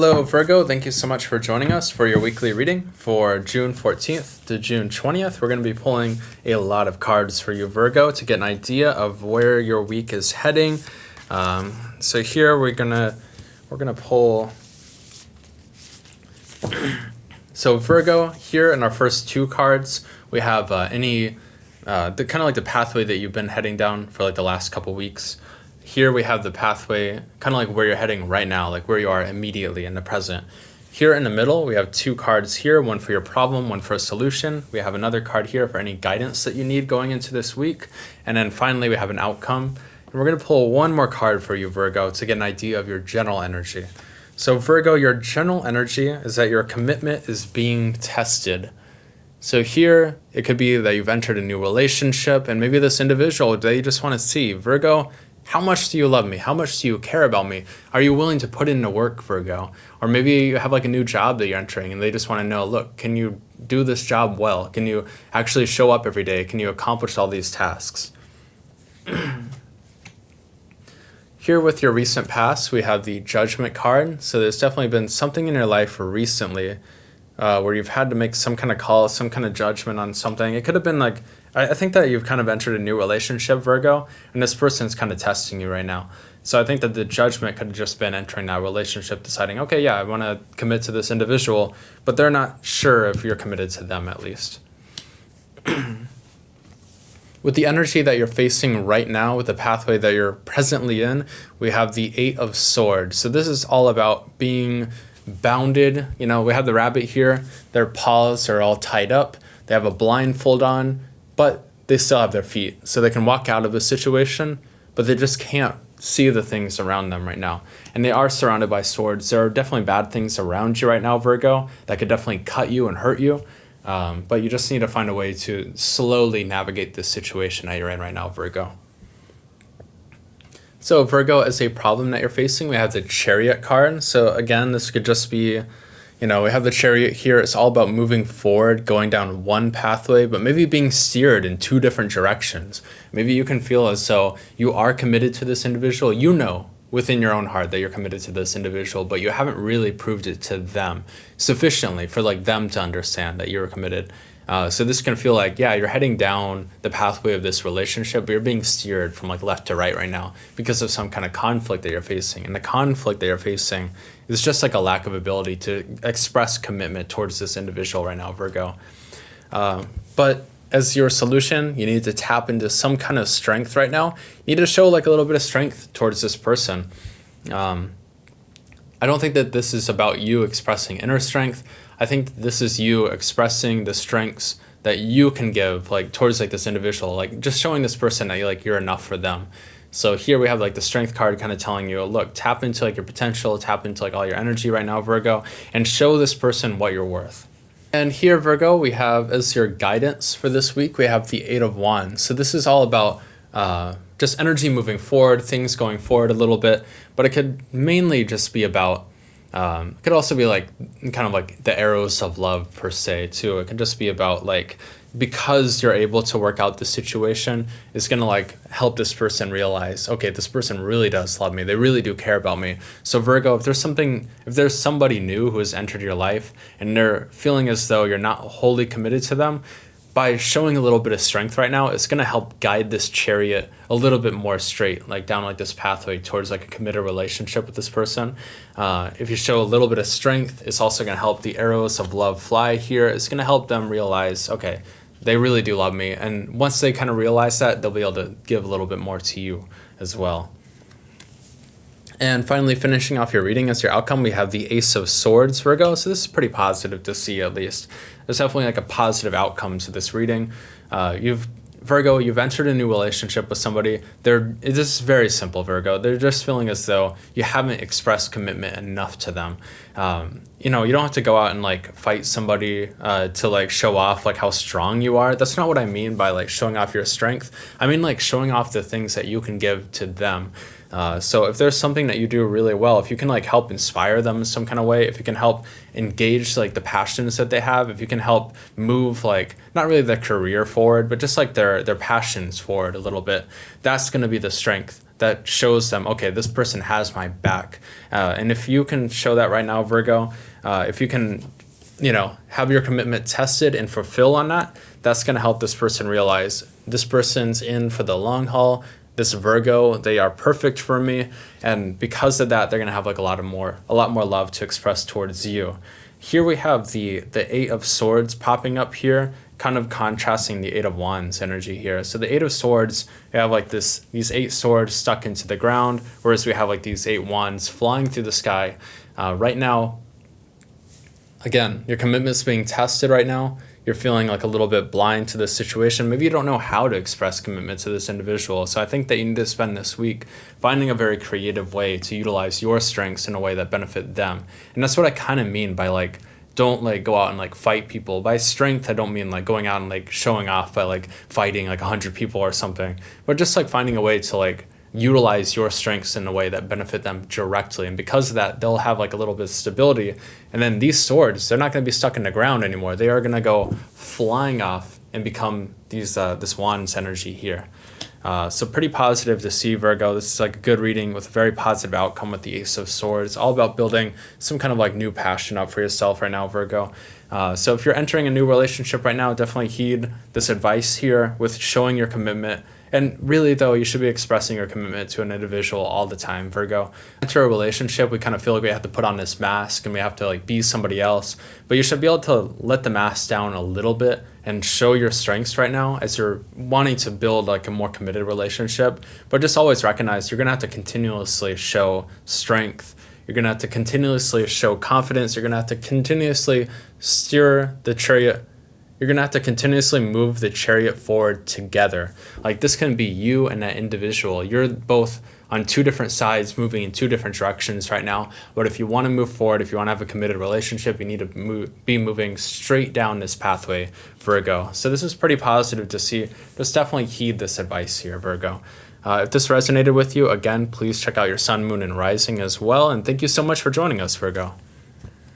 Hello, Virgo. Thank you so much for joining us for your weekly reading for June 14th to June 20th. We're going to be pulling a lot of cards for you, Virgo, to get an idea of where your week is heading. So here we're gonna pull. So Virgo, here in our first two cards, we have the kind of like the pathway that you've been heading down for like the last couple weeks. Here we have the pathway, kind of like where you're heading right now, like where you are immediately in the present. Here in the middle, we have two cards here, one for your problem, one for a solution. We have another card here for any guidance that you need going into this week. And then finally, we have an outcome. And we're going to pull one more card for you, Virgo, to get an idea of your general energy. So Virgo, your general energy is that your commitment is being tested. So here, it could be that you've entered a new relationship, and maybe this individual that you just want to see, Virgo, how much do you love me? How much do you care about me? Are you willing to put in the work, Virgo? Or maybe you have like a new job that you're entering and they just want to know, look, can you do this job well? Can you actually show up every day? Can you accomplish all these tasks? Here with your recent past, we have the Judgment card. So there's definitely been something in your life recently where you've had to make some kind of call, some kind of judgment on something. It could have been like, I think that you've kind of entered a new relationship, Virgo, and this person's kind of testing you right now. So I think that the judgment could have just been entering that relationship, deciding, okay, yeah, I want to commit to this individual, but they're not sure if you're committed to them at least. With the energy that you're facing right now, with the pathway that you're presently in, we have the Eight of Swords. So this is all about being bounded. You know, we have the rabbit here. Their paws are all tied up. They have a blindfold on, but they still have their feet. So they can walk out of the situation, but they just can't see the things around them right now. And they are surrounded by swords. There are definitely bad things around you right now, Virgo, that could definitely cut you and hurt you. But you just need to find a way to slowly navigate this situation that you're in right now, Virgo. So Virgo, as a problem that you're facing, we have the Chariot card. So again, this could just be, we have the Chariot here. It's all about moving forward, going down one pathway, but maybe being steered in two different directions. Maybe you can feel as though you are committed to this individual. You know within your own heart that you're committed to this individual, but you haven't really proved it to them sufficiently for like them to understand that you're committed. So this can feel like, yeah, you're heading down the pathway of this relationship, but you're being steered from like left to right now because of some kind of conflict that you're facing. And the conflict that you're facing is just like a lack of ability to express commitment towards this individual right now, Virgo. But as your solution, you need to tap into some kind of strength right now. You need to show like a little bit of strength towards this person. I don't think that this is about you expressing inner strength. I think this is you expressing the strengths that you can give like towards like this individual, like just showing this person that you're enough for them. So here we have like the Strength card kind of telling you, look, tap into like your potential, tap into like all your energy right now, Virgo, and show this person what you're worth. And here, Virgo, we have as your guidance for this week, we have the Eight of Wands. So this is all about just energy moving forward, things going forward a little bit, but it could mainly just be about, it could also be like kind of like the arrows of love per se too. It could just be about like, because you're able to work out the situation, it's going to like help this person realize, okay, this person really does love me. They really do care about me. So Virgo, if there's somebody new who has entered your life and they're feeling as though you're not wholly committed to them, by showing a little bit of strength right now, it's going to help guide this Chariot a little bit more straight, like down like this pathway towards like a committed relationship with this person. If you show a little bit of strength, it's also going to help the arrows of love fly here. It's going to help them realize, okay, they really do love me. And once they kind of realize that, they'll be able to give a little bit more to you as well. And finally, finishing off your reading as your outcome, we have the Ace of Swords, Virgo. So this is pretty positive to see, at least. There's definitely like a positive outcome to this reading. Virgo, you've entered a new relationship with somebody. This is very simple, Virgo. They're just feeling as though you haven't expressed commitment enough to them. You don't have to go out and like fight somebody to like show off like how strong you are. That's not what I mean by like showing off your strength. I mean like showing off the things that you can give to them. So if there's something that you do really well, if you can like help inspire them in some kind of way, if you can help engage like the passions that they have, if you can help move like not really their career forward, but just like their passions forward a little bit, that's going to be the strength that shows them, okay, this person has my back. And if you can show that right now, Virgo, if you can, have your commitment tested and fulfill on that, that's going to help this person realize this person's in for the long haul. This Virgo, they are perfect for me. And because of that, they're going to have like a lot more love to express towards you. Here we have the Eight of Swords popping up here, kind of contrasting the Eight of Wands energy here. So the Eight of Swords, we have like these 8 swords stuck into the ground, whereas we have like these 8 wands flying through the sky. Right now, again, your commitment's being tested right now. You're feeling like a little bit blind to this situation. Maybe you don't know how to express commitment to this individual. So I think that you need to spend this week finding a very creative way to utilize your strengths in a way that benefit them. And that's what I kind of mean by like, don't like go out and like fight people. By strength, I don't mean like going out and like showing off by like fighting like 100 people or something, but just like finding a way to like utilize your strengths in a way that benefit them directly. And because of that, they'll have like a little bit of stability. And then these swords, they're not going to be stuck in the ground anymore. They are going to go flying off and become this wands energy here. So pretty positive to see, Virgo. This is like a good reading with a very positive outcome with the Ace of Swords. It's all about building some kind of like new passion up for yourself right now, Virgo. So if you're entering a new relationship right now, definitely heed this advice here with showing your commitment. And really, though, you should be expressing your commitment to an individual all the time, Virgo. Enter a relationship, we kind of feel like we have to put on this mask and we have to like be somebody else. But you should be able to let the mask down a little bit and show your strengths right now as you're wanting to build like a more committed relationship. But just always recognize you're going to have to continuously show strength. You're going to have to continuously show confidence. You're going to have to continuously steer the chariot. You're going to have to continuously move the chariot forward together. Like this can be you and that individual. You're both on 2 different sides moving in 2 different directions right now. But if you want to move forward, if you want to have a committed relationship, you need to be moving straight down this pathway, Virgo. So this is pretty positive to see. Just definitely heed this advice here, Virgo. If this resonated with you, again, please check out your sun, moon, and rising as well. And thank you so much for joining us, Virgo.